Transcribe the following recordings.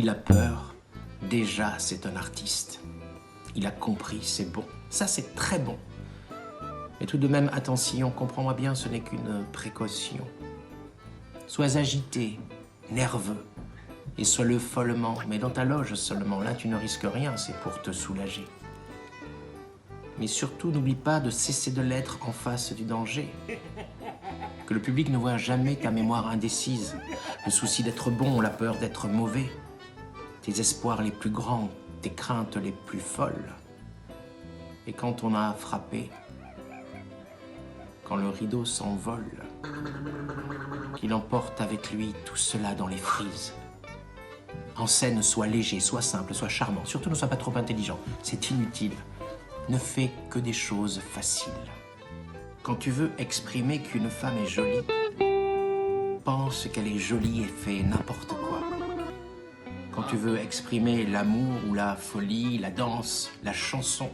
Il a peur. Déjà, c'est un artiste. Il a compris, c'est bon. Ça, c'est très bon. Mais tout de même, attention, comprends-moi bien, ce n'est qu'une précaution. Sois agité, nerveux, et sois-le follement, mais dans ta loge seulement. Là, tu ne risques rien, c'est pour te soulager. Mais surtout, n'oublie pas de cesser de l'être en face du danger. Que le public ne voit jamais ta mémoire indécise, le souci d'être bon, la peur d'être mauvais, tes espoirs les plus grands, tes craintes les plus folles. Et quand on a frappé, quand le rideau s'envole, qu'il emporte avec lui tout cela dans les frises. En scène, sois léger, sois simple, sois charmant. Surtout ne sois pas trop intelligent, c'est inutile. Ne fais que des choses faciles. Quand tu veux exprimer qu'une femme est jolie, pense qu'elle est jolie et fais n'importe quoi. Quand tu veux exprimer l'amour ou la folie, la danse, la chanson,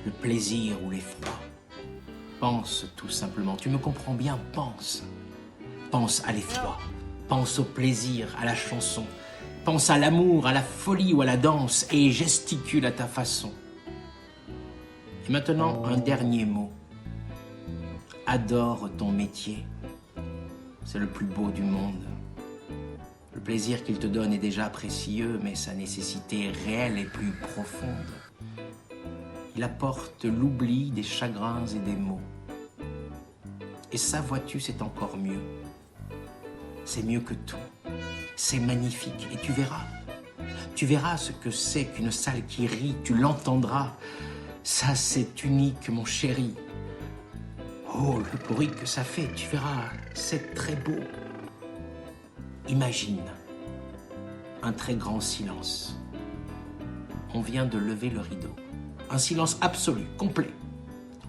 le plaisir ou l'effroi, pense tout simplement. Tu me comprends bien, pense. Pense à l'effroi, pense au plaisir, à la chanson, pense à l'amour, à la folie ou à la danse et gesticule à ta façon. Et maintenant, un dernier mot. Adore ton métier. C'est le plus beau du monde. Le plaisir qu'il te donne est déjà précieux, mais sa nécessité réelle est plus profonde. Il apporte l'oubli des chagrins et des maux. Et ça, vois-tu, c'est encore mieux. C'est mieux que tout. C'est magnifique. Et tu verras. Tu verras ce que c'est qu'une salle qui rit. Tu l'entendras. Ça, c'est unique, mon chéri. Oh, le bruit que ça fait, tu verras. C'est très beau. Imagine un très grand silence. On vient de lever le rideau. Un silence absolu, complet.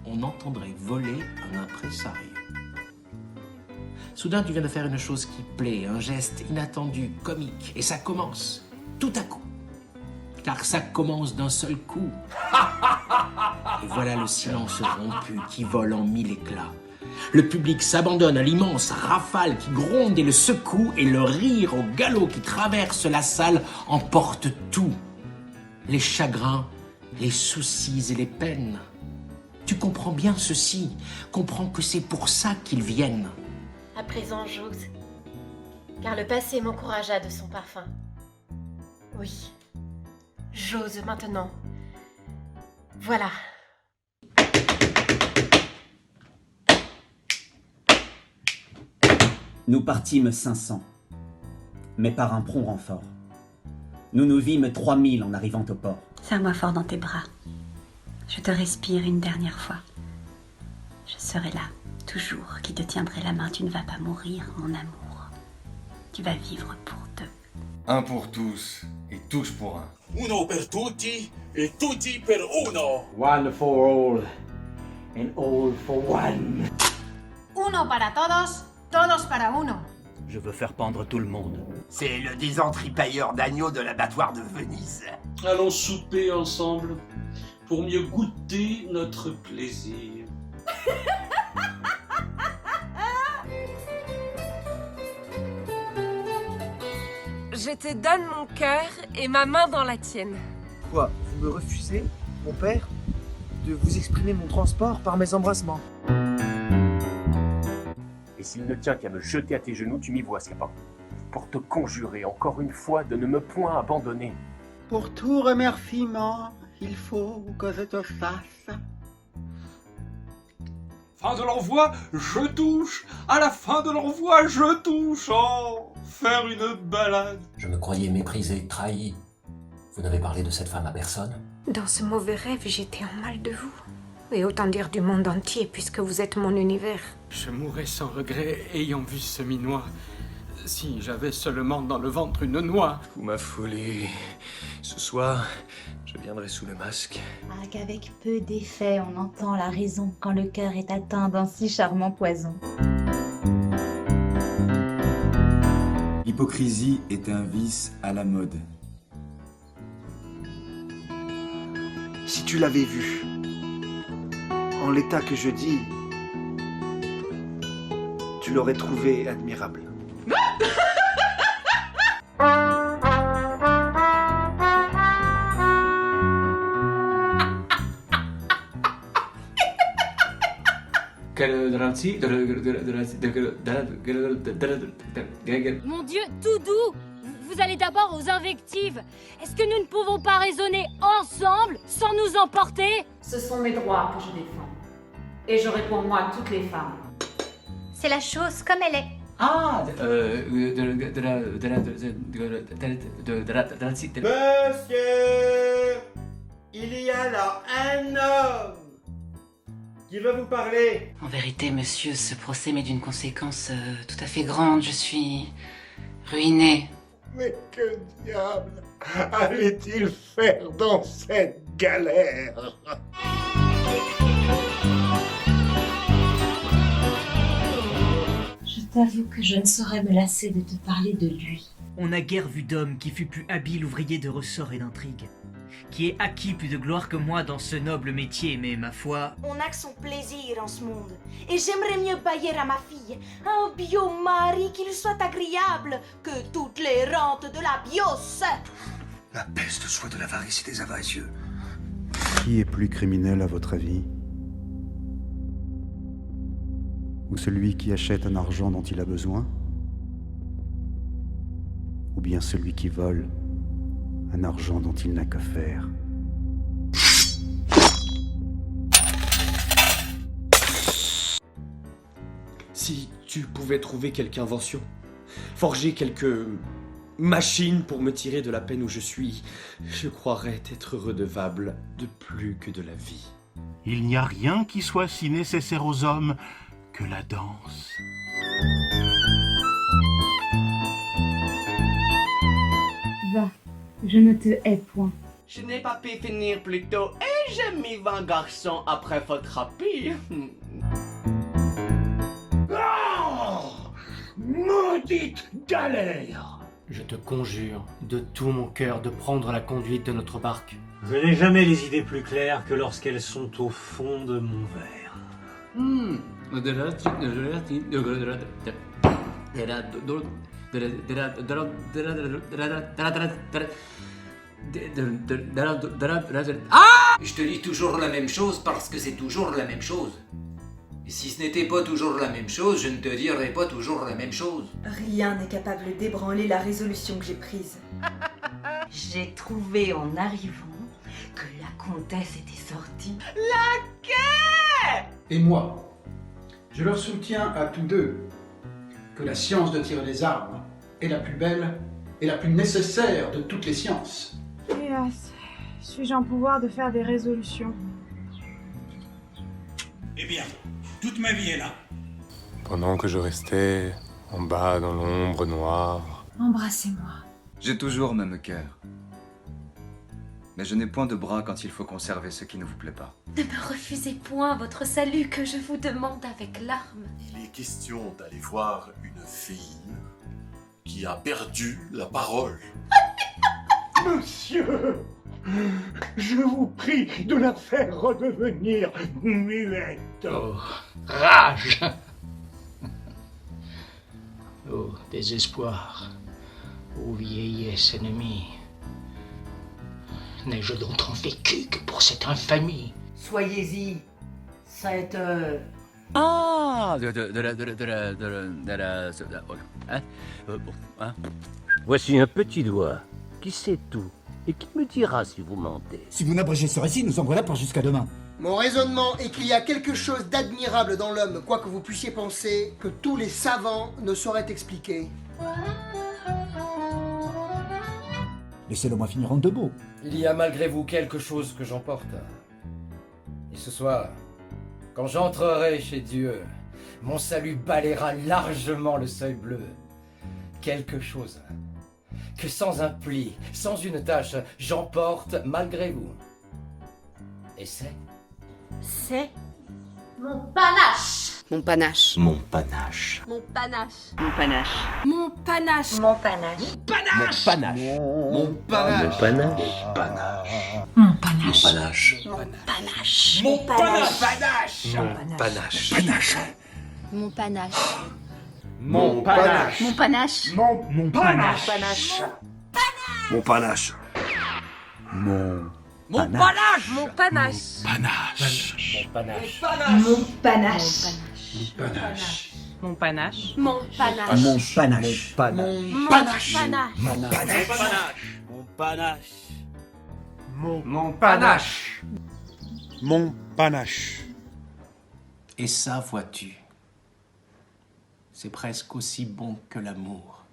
On entendrait voler un impresario. Soudain, tu viens de faire une chose qui plaît, un geste inattendu, comique, et ça commence, tout à coup. Car ça commence d'un seul coup. Et voilà le silence rompu qui vole en mille éclats. Le public s'abandonne à l'immense rafale qui gronde et le secoue, et le rire au galop qui traverse la salle emporte tout. Les chagrins, les soucis et les peines. Tu comprends bien ceci, comprends que c'est pour ça qu'ils viennent. À présent, j'ose, car le passé m'encouragea de son parfum. Oui, j'ose maintenant. Voilà. Nous partîmes 500, mais par un prompt renfort. Nous nous vîmes 3000 en arrivant au port. Serre-moi fort dans tes bras. Je te respire une dernière fois. Je serai là, toujours, qui te tiendrai la main. Tu ne vas pas mourir, mon amour. Tu vas vivre pour deux. Un pour tous et tous pour un. Uno per tutti e tutti per uno. One for all and all for one. Uno para todos, todos para uno. Je veux faire pendre tout le monde. C'est le désentripailleur d'agneau de l'abattoir de Venise. Allons souper ensemble pour mieux goûter notre plaisir. Je te donne mon cœur et ma main dans la tienne. Quoi, vous me refusez, mon père, de vous exprimer mon transport par mes embrassements? Et s'il ne tient qu'à me jeter à tes genoux, tu m'y vois, Scapin. Pour te conjurer encore une fois de ne me point abandonner. Pour tout remerciement, il faut que je te fasse. Fin de l'envoi, je touche. À la fin de l'envoi, je touche. Oh, faire une balade. Je me croyais méprisé, trahi. Vous n'avez parlé de cette femme à personne? Dans ce mauvais rêve, j'étais en mal de vous. Et autant dire du monde entier, puisque vous êtes mon univers. Je mourrais sans regret ayant vu ce minois. Si j'avais seulement dans le ventre une noix. Vous m'affolez. Ce soir, je viendrai sous le masque. Ah, qu'avec peu d'effet, on entend la raison quand le cœur est atteint d'un si charmant poison. L'hypocrisie est un vice à la mode. Si tu l'avais vu, en l'état que je dis, tu l'aurais trouvé admirable. Mon Dieu, tout doux! Vous allez d'abord aux invectives. Est-ce que nous ne pouvons pas raisonner ensemble sans nous emporter? Ce sont mes droits que je défends. Et je réponds moi à toutes les femmes. C'est la chose comme elle est. Ah Monsieur, il y a là un homme qui veut vous parler. En vérité, monsieur, ce procès m'est d'une conséquence tout à fait grande. Je suis ruiné. Mais que diable allait-il faire dans cette galère? Je t'avoue que je ne saurais me lasser de te parler de lui. On n'a guère vu d'homme qui fut plus habile ouvrier de ressorts et d'intrigues, qui ait acquis plus de gloire que moi dans ce noble métier, mais ma foi... On n'a que son plaisir en ce monde, et j'aimerais mieux bailler à ma fille un bio-mari qui lui soit agréable que toutes les rentes de la bios. La peste soit de l'avarice et des avaricieux. Qui est plus criminel à votre avis? Ou celui qui achète un argent dont il a besoin? Ou bien celui qui vole un argent dont il n'a qu'à faire? Si tu pouvais trouver quelque invention, forger quelques machines pour me tirer de la peine où je suis, je croirais être redevable de plus que de la vie. Il n'y a rien qui soit si nécessaire aux hommes que la danse. Va, je ne te hais point. Je n'ai pas pu finir plus tôt et j'ai mis 20 garçons après votre rapide. Maudite galère! Je te conjure de tout mon cœur de prendre la conduite de notre barque. Je n'ai jamais les idées plus claires que lorsqu'elles sont au fond de mon verre. Ah! Je te dis toujours la même chose parce que c'est toujours la même chose. Et si ce n'était pas toujours la même chose, je ne te dirais pas toujours la même chose. Rien n'est capable d'ébranler la résolution que j'ai prise. J'ai trouvé en arrivant que la comtesse était sortie. Laquelle? Et moi, je leur soutiens à tous deux que la science de tirer les armes est la plus belle et la plus nécessaire de toutes les sciences. Hélas, suis-je en pouvoir de faire des résolutions? Eh bien, toute ma vie est là. Pendant que je restais en bas dans l'ombre noire. Embrassez-moi. J'ai toujours même cœur. Mais je n'ai point de bras quand il faut conserver ce qui ne vous plaît pas. Ne me refusez point votre salut que je vous demande avec larmes. Il est question d'aller voir une fille qui a perdu la parole. Monsieur, je vous prie de la faire redevenir muette. Oh, rage! Oh, désespoir! Ô vieillesse ennemie! N'ai-je donc tant vécu que pour cette infamie? Soyez-y, cette... Ah, Voici un petit doigt qui sait tout et qui me dira si vous mentez. Si vous n'abrégez ce récit, nous en voilà pour jusqu'à demain. Mon raisonnement est qu'il y a quelque chose d'admirable dans l'homme, quoi que vous puissiez penser, que tous les savants ne sauraient expliquer. Laissez-le-moi finir en deux mots. Il y a malgré vous quelque chose que j'emporte. Et ce soir, quand j'entrerai chez Dieu, mon salut balayera largement le seuil bleu. Quelque chose que sans un pli, sans une tache, j'emporte malgré vous. Et c'est mon panache. Mon panache. mon panache. Mon panache. Mon panache. Mon panache. Mon panache. Mon panache. Mon panache. Mon panache. Mon Mon panache. panache. Mon panache. Mon panache. Mon panache. Mon panache. Mon panache. Mon panache. Mon panache. Mon panache. Mon panache. Mon panache. Mon panache. Mon panache. Panache. Mon panache. Mon panache. Mon panache. Mon panache. Mon panache. Mon panache. Mon panache. Mon panache. Et ça, vois-tu, c'est presque aussi bon que l'amour.